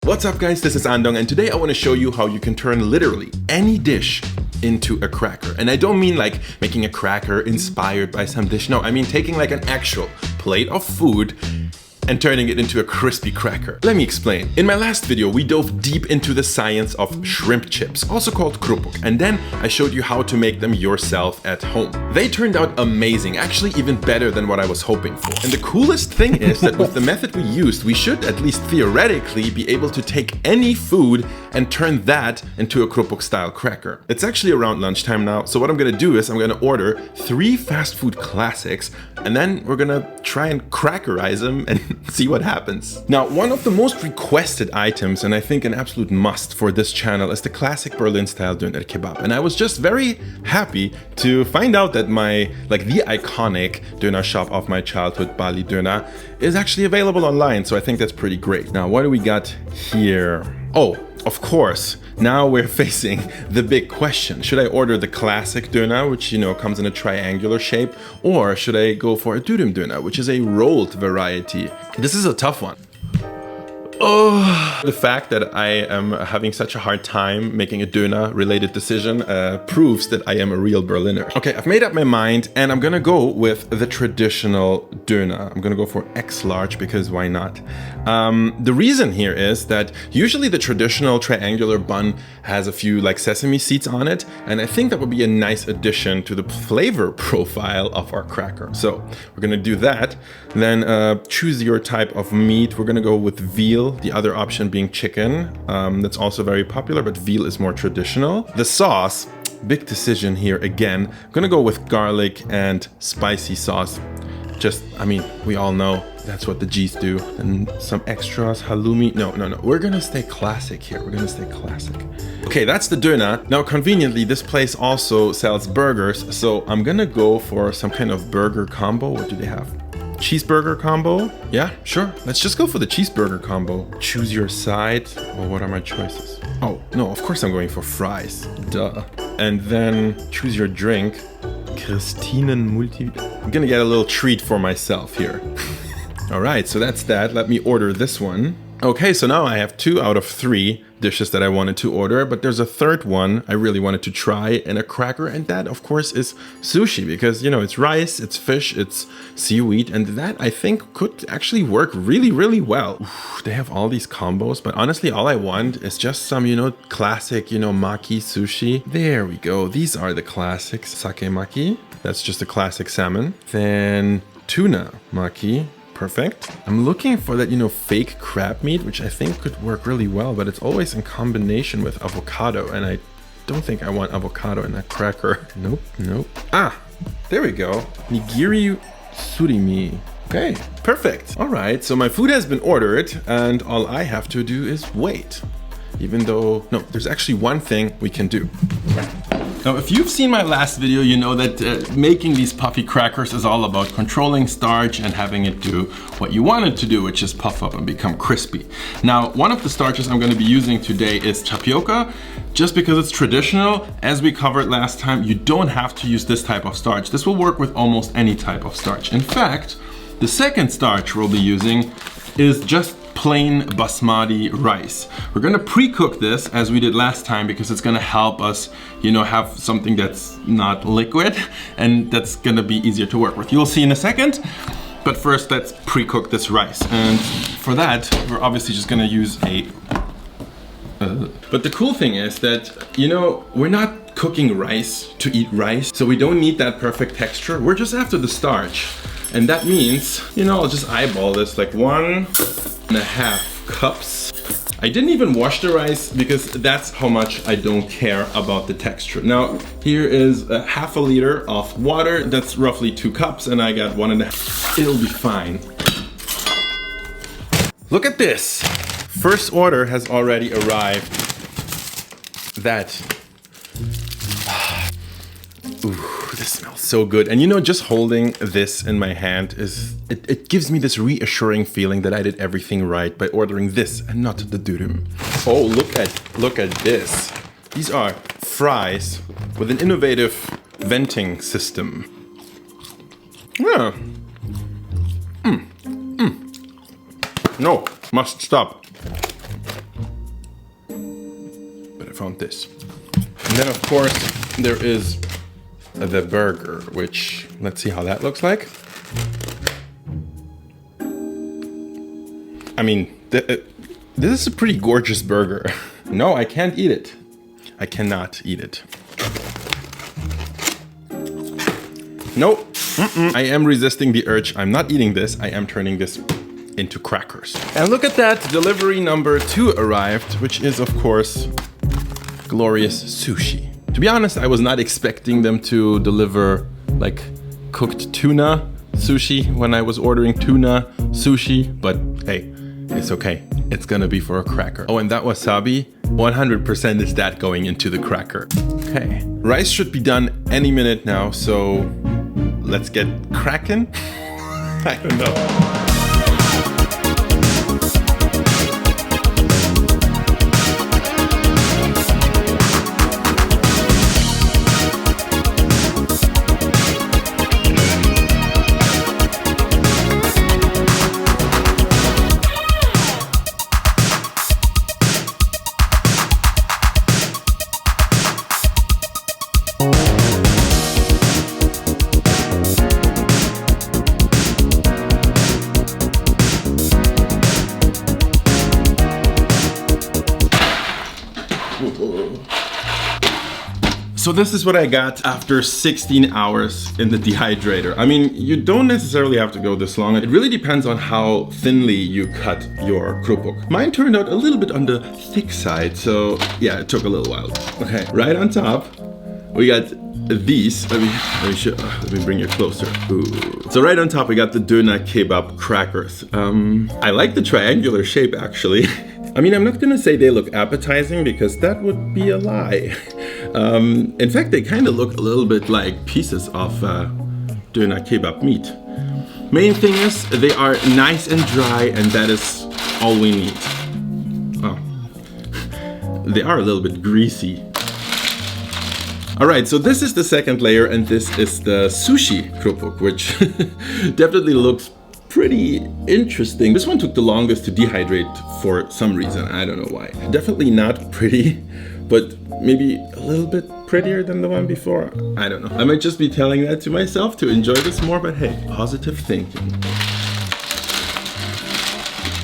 What's up guys, this is Andong and today I want to show you how you can turn literally any dish into a cracker. And I don't mean like making a cracker inspired by some dish. No, I mean taking like an actual plate of food and turning it into a crispy cracker. Let me explain. In my last video, we dove deep into the science of shrimp chips, also called krupuk, and then I showed you how to make them yourself at home. They turned out amazing, actually even better than what I was hoping for. And the coolest thing is that with the method we used, we should at least theoretically be able to take any food and turn that into a krupuk style cracker. It's actually around lunchtime now, so what I'm gonna do is I'm gonna order 3 fast food classics and then we're gonna try and crackerize them and see what happens. Now, one of the most requested items, and I think an absolute must for this channel, is the classic Berlin style Döner Kebab. And I was just very happy to find out that the iconic Döner shop of my childhood, Bali Döner, is actually available online. So I think that's pretty great. Now, what do we got here? Oh, of course, now we're facing the big question. Should I order the classic döner, which, comes in a triangular shape, or should I go for a dürüm döner, which is a rolled variety? This is a tough one. Oh, the fact that I am having such a hard time making a döner related decision proves that I am a real Berliner. Okay, I've made up my mind and I'm gonna go with the traditional döner. I'm gonna go for X large because why not? The reason here is that usually the traditional triangular bun has a few sesame seeds on it, and I think that would be a nice addition to the flavor profile of our cracker. So we're gonna do that. Then choose your type of meat. We're gonna go with veal. The other option being chicken. That's also very popular, but veal is more traditional. The sauce, big decision here again. I'm gonna go with garlic and spicy sauce. We all know that's what the G's do. And some extras, halloumi. No. We're gonna stay classic here. We're gonna stay classic. Okay, that's the döner. Now, conveniently, this place also sells burgers. So I'm gonna go for some kind of burger combo. What do they have? Cheeseburger combo? Yeah, sure. Let's just go for the cheeseburger combo. Choose your side. Well, what are my choices? Oh, no, of course I'm going for fries. Duh. And then choose your drink. Christinen Multi... I'm gonna get a little treat for myself here. All right, so that's that. Let me order this one. Okay, so now I have 2 out of 3 dishes that I wanted to order, but there's a third one I really wanted to try, and a cracker, and that of course is sushi, because it's rice, it's fish, it's seaweed, and that I think could actually work really, really well. Ooh, they have all these combos, but honestly all I want is just some, classic, maki sushi. There we go. These are the classics. Sake maki, that's just a classic salmon. Then tuna maki. Perfect. I'm looking for that, fake crab meat, which I think could work really well, but it's always in combination with avocado, and I don't think I want avocado in that cracker. Nope. Ah, there we go. Nigiri surimi. Okay, perfect. All right, so my food has been ordered, and all I have to do is wait. Even though, no, there's actually one thing we can do. Now, if you've seen my last video, you know that making these puffy crackers is all about controlling starch and having it do what you want it to do, which is puff up and become crispy. Now, one of the starches I'm going to be using today is tapioka. Just because it's traditional, as we covered last time, you don't have to use this type of starch. This will work with almost any type of starch. In fact, the second starch we'll be using is just plain basmati rice. We're gonna pre-cook this as we did last time because it's gonna help us, have something that's not liquid, and that's gonna be easier to work with. You'll see in a second, but first let's pre-cook this rice. And for that, we're obviously just gonna use but the cool thing is that, we're not cooking rice to eat rice, so we don't need that perfect texture. We're just after the starch. And that means, I'll just eyeball this like 1.5 cups. I didn't even wash the rice because that's how much I don't care about the texture. Now, here is half a liter of water. That's roughly 2 cups, and I got 1.5. It'll be fine. Look at this. First order has already arrived. Ooh, this smells so good. And just holding this in my hand it gives me this reassuring feeling that I did everything right by ordering this and not the dürüm. Oh, look at this. These are fries with an innovative venting system. Yeah. No, must stop. found this. And then of course there is the burger, which, let's see how that looks like. I mean, this is a pretty gorgeous burger. No, I can't eat it. I cannot eat it. Nope. I am resisting the urge. I'm not eating this. I am turning this into crackers. And look at that. Delivery number 2 arrived, which is, of course, glorious sushi. To be honest, I was not expecting them to deliver like cooked tuna sushi when I was ordering tuna sushi, but hey, it's okay. It's gonna be for a cracker. Oh, and that wasabi, 100% is that going into the cracker. Okay, rice should be done any minute now, so let's get cracking. I don't know. So this is what I got after 16 hours in the dehydrator. I mean, you don't necessarily have to go this long. It really depends on how thinly you cut your krupuk. Mine turned out a little bit on the thick side, so yeah, it took a little while. Okay, right on top, we got these. Let me bring it closer. Ooh. So right on top, we got the Döner Kebab crackers. I like the triangular shape, actually. I mean, I'm not gonna say they look appetizing because that would be a lie. In fact, they kind of look a little bit like pieces of Döner Kebab meat. Main thing is they are nice and dry, and that is all we need. Oh, they are a little bit greasy. All right, so this is the second layer, and this is the sushi krupuk, which definitely looks pretty interesting. This one took the longest to dehydrate for some reason. I don't know why. Definitely not pretty, but maybe a little bit prettier than the one before. I don't know. I might just be telling that to myself to enjoy this more, but hey, positive thinking.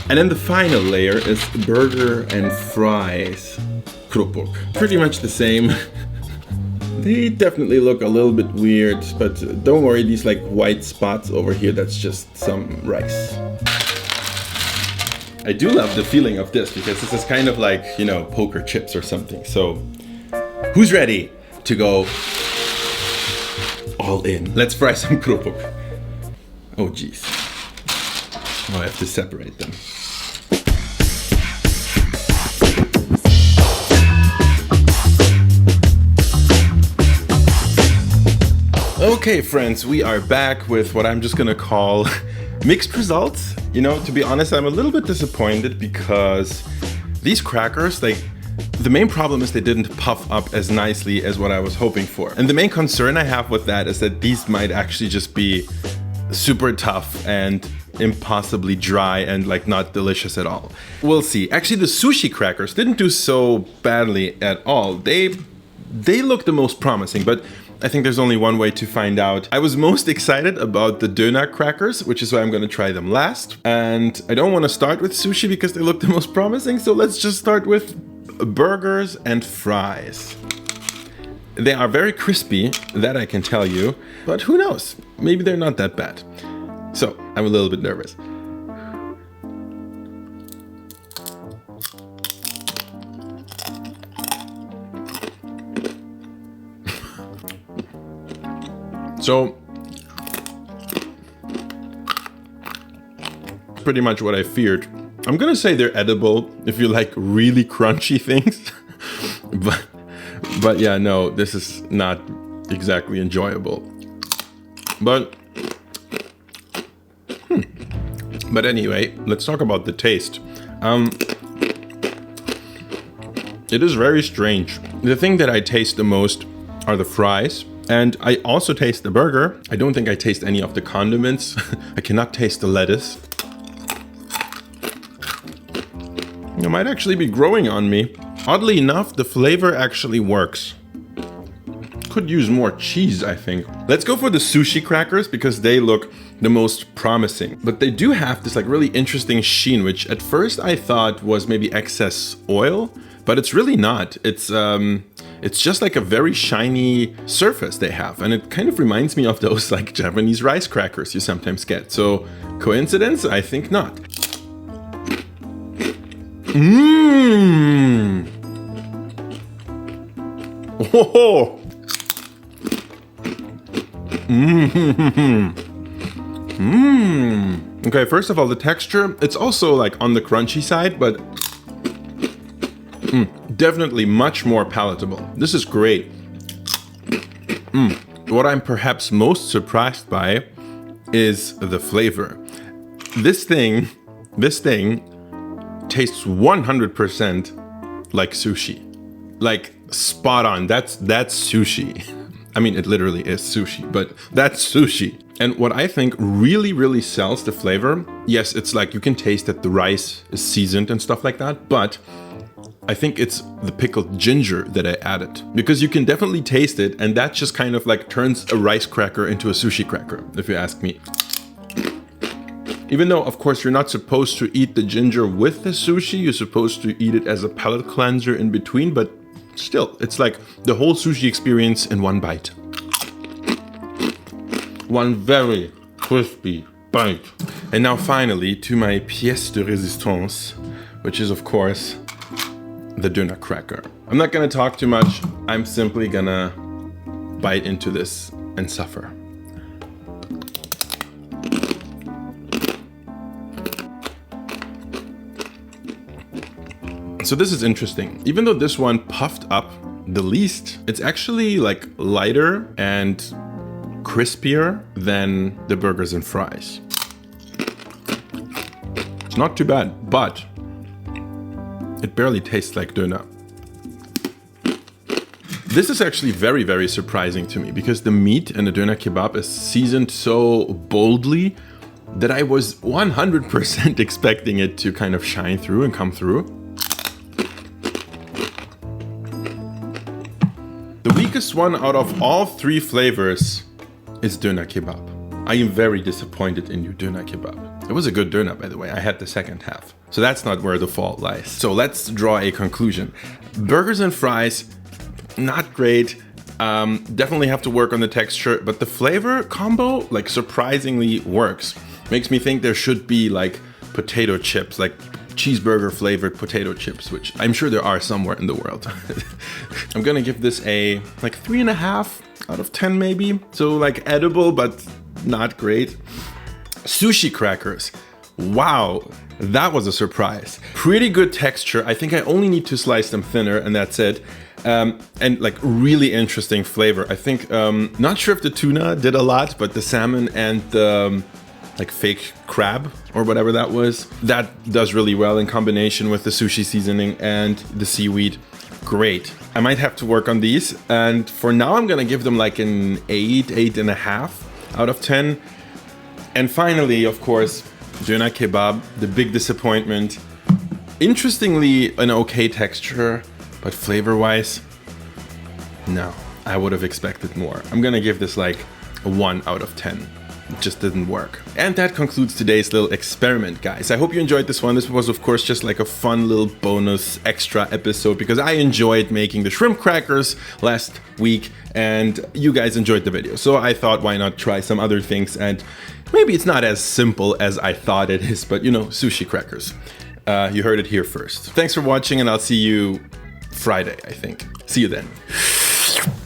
And then the final layer is burger and fries krupuk. Pretty much the same. They definitely look a little bit weird, but don't worry, these like white spots over here, that's just some rice. I do love the feeling of this because this is kind of like, you know, poker chips or something. So who's ready to go all in? Let's fry some krupuk. Oh geez. Oh, I have to separate them. Okay friends, we are back with what I'm just gonna call mixed results. You know, to be honest, I'm a little bit disappointed because these crackers, like, the main problem is they didn't puff up as nicely as what I was hoping for. And the main concern I have with that is that these might actually just be super tough and impossibly dry and like not delicious at all. We'll see. Actually, the sushi crackers didn't do so badly at all. They look the most promising, but I think there's only one way to find out. I was most excited about the Döner crackers, which is why I'm gonna try them last. And I don't wanna start with sushi because they look the most promising, so let's just start with burgers and fries. They are very crispy, that I can tell you, but who knows? Maybe they're not that bad. So, I'm a little bit nervous. So, pretty much what I feared. I'm gonna say they're edible if you like really crunchy things, but yeah, no, this is not exactly enjoyable. But anyway, let's talk about the taste. It is very strange. The thing that I taste the most are the fries. And I also taste the burger. I don't think I taste any of the condiments. I cannot taste the lettuce. It might actually be growing on me. Oddly enough, the flavor actually works. Could use more cheese, I think. Let's go for the sushi crackers because they look the most promising. But they do have this like really interesting sheen, which at first I thought was maybe excess oil, but it's really not. It's just like a very shiny surface they have. And it kind of reminds me of those like Japanese rice crackers you sometimes get. So coincidence? I think not. Mmm. Whoa. Okay, first of all, the texture, it's also like on the crunchy side, but definitely much more palatable. This is great. What I'm perhaps most surprised by is the flavor. This thing tastes 100% like sushi. Like spot on. That's sushi. I mean, it literally is sushi, but that's sushi. And what I think really, really sells the flavor, yes, it's like you can taste that the rice is seasoned and stuff like that, but I think it's the pickled ginger that I added. Because you can definitely taste it, and that just kind of like turns a rice cracker into a sushi cracker, if you ask me. Even though, of course, you're not supposed to eat the ginger with the sushi, you're supposed to eat it as a palate cleanser in between, but still, it's like the whole sushi experience in one bite. One very crispy bite. And now finally to my pièce de résistance, which is of course the Döner cracker. I'm not gonna talk too much, I'm simply gonna bite into this and suffer. So this is interesting. Even though this one puffed up the least, it's actually like lighter and crispier than the burgers and fries. It's not too bad, but it barely tastes like Döner. This is actually very, very surprising to me because the meat in the Döner Kebab is seasoned so boldly that I was 100% expecting it to kind of shine through and come through. The weakest one out of all three flavors is Döner Kebab. I am very disappointed in you, Döner Kebab. It was a good Döner, by the way. I had the second half. So that's not where the fault lies. So let's draw a conclusion. Burgers and fries, not great. Definitely have to work on the texture, but the flavor combo, like, surprisingly works. Makes me think there should be like potato chips, like cheeseburger flavored potato chips, which I'm sure there are somewhere in the world. I'm gonna give this a like 3.5 out of 10 maybe. So like edible, but not great. Sushi crackers. Wow, that was a surprise. Pretty good texture. I think I only need to slice them thinner and that's it. And like really interesting flavor. I think, not sure if the tuna did a lot, but the salmon and the like fake crab or whatever that was, that does really well in combination with the sushi seasoning and the seaweed. Great. I might have to work on these. And for now, I'm gonna give them like an 8.5 out of 10. And finally, of course, Döner Kebab, the big disappointment. Interestingly, an okay texture, but flavor-wise, no, I would have expected more. I'm gonna give this like a 1 out of 10. It just didn't work. And that concludes today's little experiment, guys. I hope you enjoyed this one. This was, of course, just like a fun little bonus extra episode because I enjoyed making the shrimp crackers last week and you guys enjoyed the video. So I thought, why not try some other things? And maybe it's not as simple as I thought it is, but you know, sushi crackers. You heard it here first. Thanks for watching and I'll see you Friday, I think. See you then.